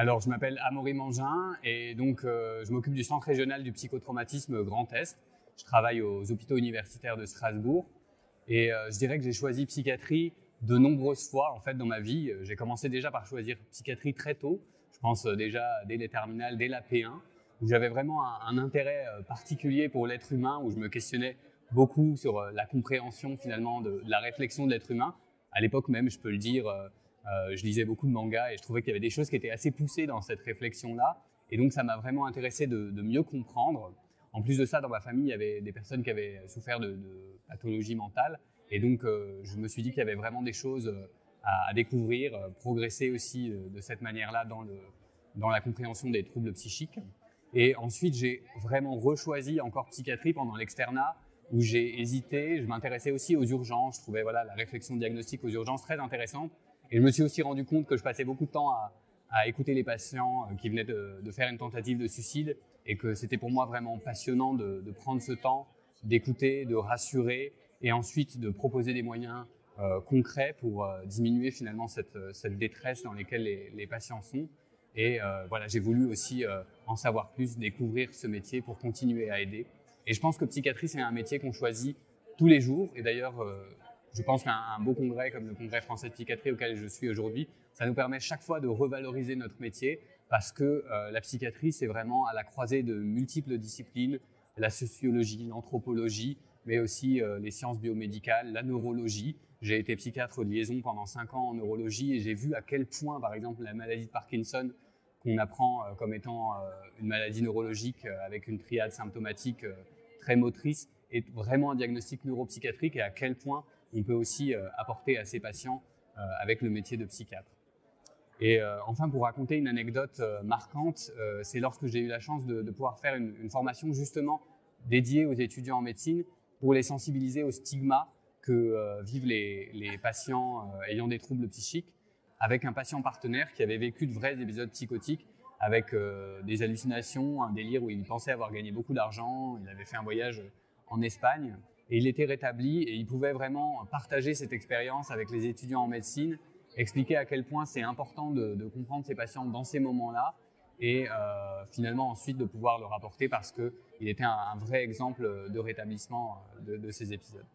Alors, je m'appelle Amaury Mangin et donc je m'occupe du centre régional du psychotraumatisme Grand Est. Je travaille aux hôpitaux universitaires de Strasbourg et je dirais que j'ai choisi psychiatrie de nombreuses fois en fait dans ma vie. J'ai commencé déjà par choisir psychiatrie très tôt. Je pense déjà dès les terminales, dès la P1, où j'avais vraiment un intérêt particulier pour l'être humain, où je me questionnais beaucoup sur la compréhension finalement de la réflexion de l'être humain. À l'époque même, je peux le dire, je lisais beaucoup de mangas et je trouvais qu'il y avait des choses qui étaient assez poussées dans cette réflexion-là. Et donc, ça m'a vraiment intéressé de mieux comprendre. En plus de ça, dans ma famille, il y avait des personnes qui avaient souffert de pathologies mentales. Et donc, je me suis dit qu'il y avait vraiment des choses à découvrir, progresser aussi de cette manière-là dans la compréhension des troubles psychiques. Et ensuite, j'ai vraiment rechoisi encore psychiatrie pendant l'externat, où j'ai hésité. Je m'intéressais aussi aux urgences. Je trouvais la réflexion diagnostique aux urgences très intéressante. Et je me suis aussi rendu compte que je passais beaucoup de temps à écouter les patients qui venaient de faire une tentative de suicide et que c'était pour moi vraiment passionnant de prendre ce temps, d'écouter, de rassurer et ensuite de proposer des moyens concrets pour diminuer finalement cette détresse dans laquelle les patients sont. Et j'ai voulu aussi en savoir plus, découvrir ce métier pour continuer à aider. Et je pense que psychiatrie, c'est un métier qu'on choisit tous les jours. Et d'ailleurs, je pense qu'un beau congrès comme le Congrès français de psychiatrie auquel je suis aujourd'hui, ça nous permet chaque fois de revaloriser notre métier parce que la psychiatrie, c'est vraiment à la croisée de multiples disciplines, la sociologie, l'anthropologie, mais aussi les sciences biomédicales, la neurologie. J'ai été psychiatre de liaison pendant 5 ans en neurologie et j'ai vu à quel point, par exemple, la maladie de Parkinson, qu'on apprend comme étant une maladie neurologique avec une triade symptomatique très motrice, est vraiment un diagnostic neuropsychiatrique et à quel point on peut aussi apporter à ces patients avec le métier de psychiatre. Et enfin, pour raconter une anecdote marquante, c'est lorsque j'ai eu la chance de pouvoir faire une formation justement dédiée aux étudiants en médecine pour les sensibiliser au stigma que vivent les patients ayant des troubles psychiques, avec un patient partenaire qui avait vécu de vrais épisodes psychotiques avec des hallucinations, un délire où il pensait avoir gagné beaucoup d'argent, il avait fait un voyage en Espagne et il était rétabli et il pouvait vraiment partager cette expérience avec les étudiants en médecine, expliquer à quel point c'est important de comprendre ces patients dans ces moments-là et finalement ensuite de pouvoir le rapporter parce qu'il était un vrai exemple de rétablissement de ces épisodes.